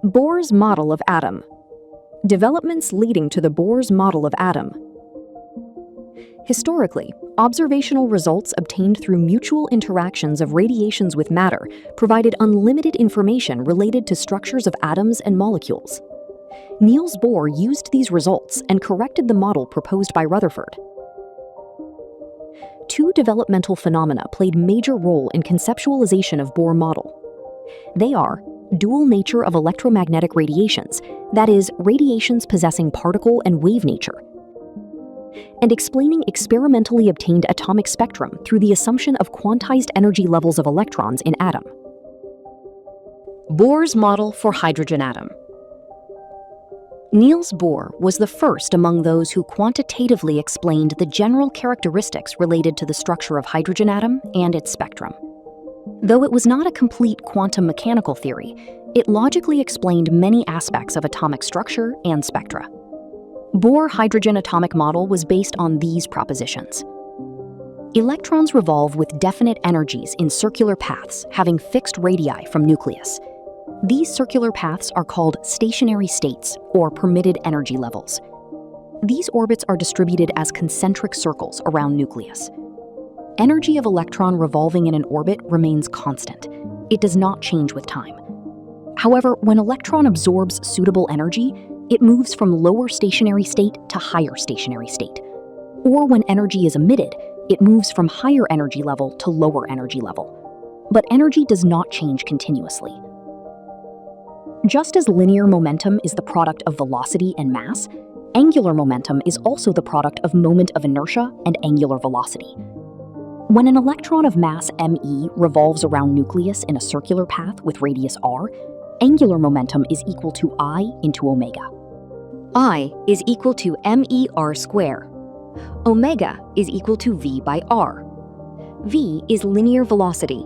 Bohr's Model of Atom. Developments leading to the Bohr's Model of Atom. Historically, observational results obtained through mutual interactions of radiations with matter provided unlimited information related to structures of atoms and molecules. Niels Bohr used these results and corrected the model proposed by Rutherford. Two developmental phenomena played major role in conceptualization of Bohr model. They are dual nature of electromagnetic radiations, that is, radiations possessing particle and wave nature, and explaining experimentally obtained atomic spectrum through the assumption of quantized energy levels of electrons in atom. Bohr's model for hydrogen atom. Niels Bohr was the first among those who quantitatively explained the general characteristics related to the structure of hydrogen atom and its spectrum. Though it was not a complete quantum mechanical theory, it logically explained many aspects of atomic structure and spectra. Bohr hydrogen atomic model was based on these propositions. Electrons revolve with definite energies in circular paths having fixed radii from nucleus. These circular paths are called stationary states, or permitted energy levels. These orbits are distributed as concentric circles around nucleus. Energy of electron revolving in an orbit remains constant. It does not change with time. However, when electron absorbs suitable energy, it moves from lower stationary state to higher stationary state. Or when energy is emitted, it moves from higher energy level to lower energy level. But energy does not change continuously. Just as linear momentum is the product of velocity and mass, angular momentum is also the product of moment of inertia and angular velocity. When an electron of mass me revolves around nucleus in a circular path with radius r, angular momentum is equal to I into omega. I is equal to MER square. Omega is equal to V by r. V is linear velocity.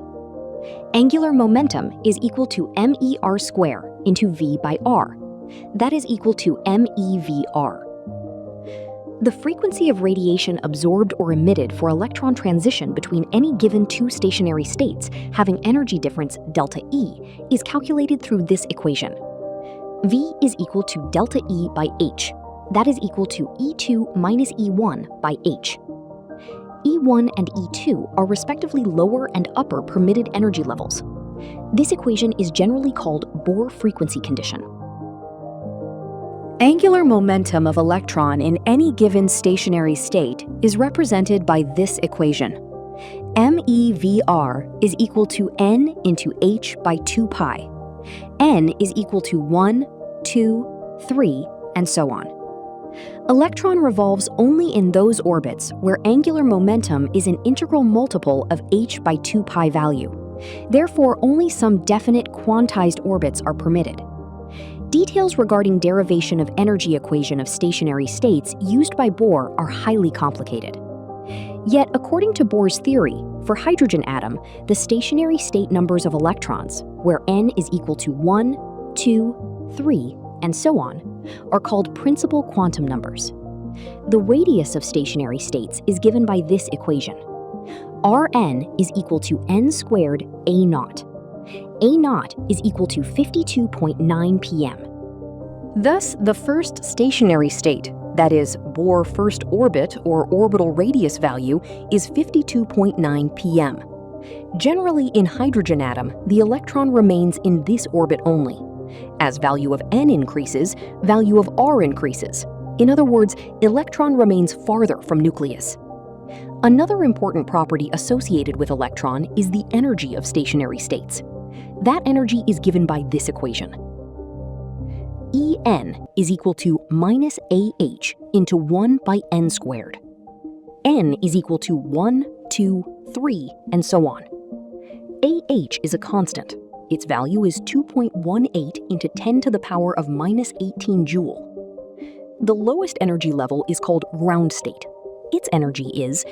Angular momentum is equal to MER square into V by r. That is equal to MEVR. The frequency of radiation absorbed or emitted for electron transition between any given two stationary states having energy difference delta E is calculated through this equation. V is equal to delta E by H. That is equal to E2 minus E1 by H. E1 and E2 are respectively lower and upper permitted energy levels. This equation is generally called Bohr frequency condition. Angular momentum of electron in any given stationary state is represented by this equation. MEVR is equal to N into H by 2 pi. N is equal to 1, 2, 3, and so on. Electron revolves only in those orbits where angular momentum is an integral multiple of H by 2 pi value. Therefore, only some definite quantized orbits are permitted. Details regarding derivation of energy equation of stationary states used by Bohr are highly complicated. Yet, according to Bohr's theory, for hydrogen atom, the stationary state numbers of electrons, where n is equal to 1, 2, 3, and so on, are called principal quantum numbers. The radius of stationary states is given by this equation. Rn is equal to n squared A naught. A naught is equal to 52.9 pm. Thus, the first stationary state, that is, Bohr first orbit or orbital radius value, is 52.9 pm. Generally, in hydrogen atom, the electron remains in this orbit only. As value of n increases, value of r increases. In other words, electron remains farther from nucleus. Another important property associated with electron is the energy of stationary states. That energy is given by this equation. En is equal to minus AH into 1 by n squared. N is equal to 1, 2, 3, and so on. AH is a constant. Its value is 2.18 into 10 to the power of minus 18 joule. The lowest energy level is called ground state. Its energy is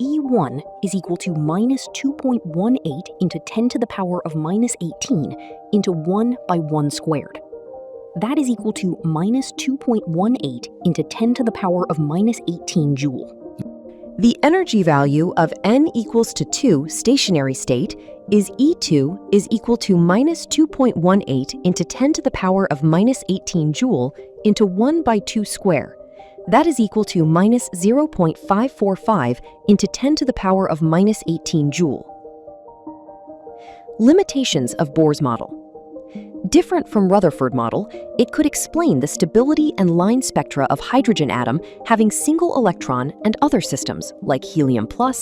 E1 is equal to minus 2.18 into 10 to the power of minus 18 into 1 by 1 squared. That is equal to minus 2.18 into 10 to the power of minus 18 joule. The energy value of n equals to 2 stationary state is E2 is equal to minus 2.18 into 10 to the power of minus 18 joule into 1 by 2 square. That is equal to minus 0.545 into 10 to the power of minus 18 joule. Limitations of Bohr's model. Different from Rutherford model, it could explain the stability and line spectra of hydrogen atom having single electron and other systems like helium+, Li2+,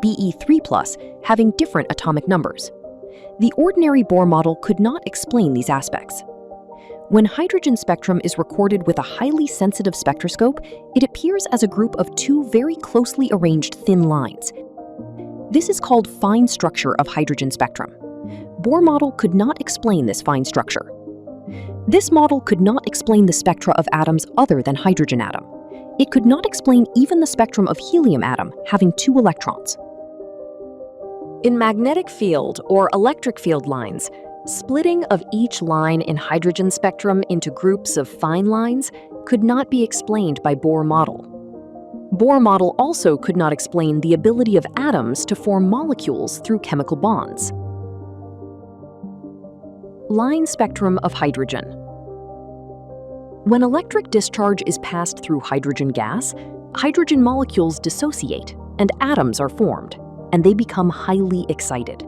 Be3+, having different atomic numbers. The ordinary Bohr model could not explain these aspects. When hydrogen spectrum is recorded with a highly sensitive spectroscope, it appears as a group of two very closely arranged thin lines. This is called fine structure of hydrogen spectrum. Bohr model could not explain this fine structure. This model could not explain the spectra of atoms other than hydrogen atom. It could not explain even the spectrum of helium atom having 2 electrons. In magnetic field or electric field lines, splitting of each line in hydrogen spectrum into groups of fine lines could not be explained by Bohr model. Bohr model also could not explain the ability of atoms to form molecules through chemical bonds. Line spectrum of hydrogen. When electric discharge is passed through hydrogen gas, hydrogen molecules dissociate and atoms are formed, and they become highly excited.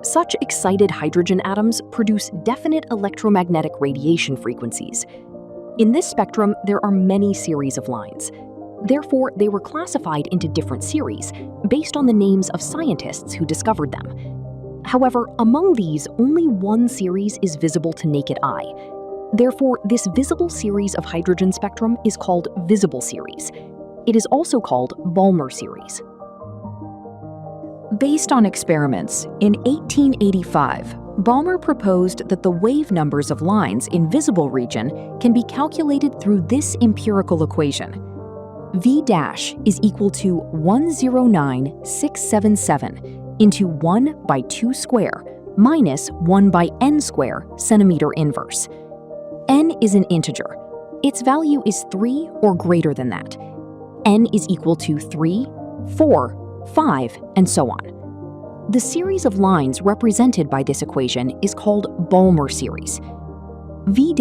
Such excited hydrogen atoms produce definite electromagnetic radiation frequencies. In this spectrum, there are many series of lines. Therefore, they were classified into different series based on the names of scientists who discovered them. However, among these, only one series is visible to naked eye. Therefore, this visible series of hydrogen spectrum is called visible series. It is also called Balmer series. Based on experiments, in 1885, Balmer proposed that the wave numbers of lines in visible region can be calculated through this empirical equation. V' is equal to 109,677 into 1 by 2 square minus 1 by n square centimeter inverse. N is an integer. Its value is 3 or greater than that. N is equal to 3, 4, 5, and so on. The series of lines represented by this equation is called Balmer series. V'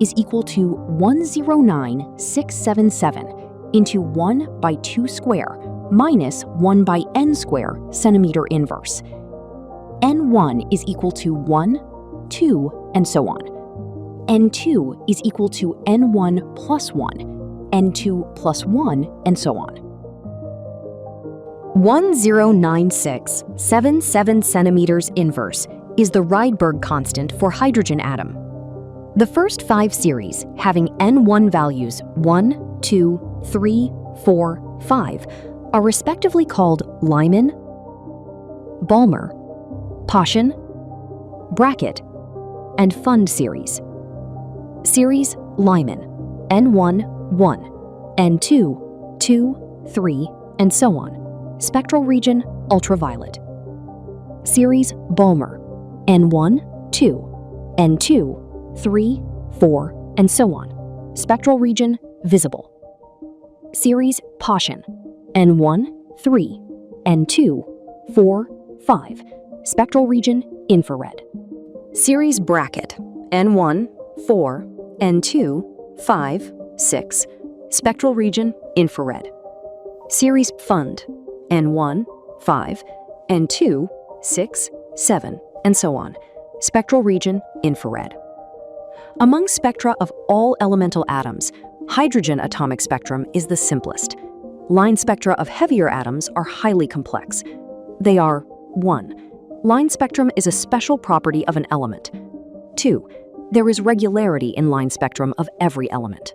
is equal to 109,677 into 1 by 2 square minus 1 by n square centimeter inverse. N1 is equal to 1, 2, and so on. N2 is equal to N1 plus 1, N2 plus 1, and so on. 109677 centimeters inverse is the Rydberg constant for hydrogen atom. The first 5 series, having N1 values 1, 2, 3, 4, 5, are respectively called Lyman, Balmer, Paschen, Brackett, and Pfund series. Series Lyman, N1, 1, N2, 2, 3, and so on. Spectral region ultraviolet. Series Balmer, N1, 2, N2, 3, 4, and so on. Spectral region visible. Series Paschen, N1, 3, N2, 4, 5. Spectral region infrared. Series Brackett, N1, 4, N2, 5, 6. Spectral region infrared. Series Pfund, N1, 5, N2, 6, 7, and so on. Spectral region infrared. Among spectra of all elemental atoms, hydrogen atomic spectrum is the simplest. Line spectra of heavier atoms are highly complex. They are 1. Line spectrum is a special property of an element. 2. There is regularity in line spectrum of every element.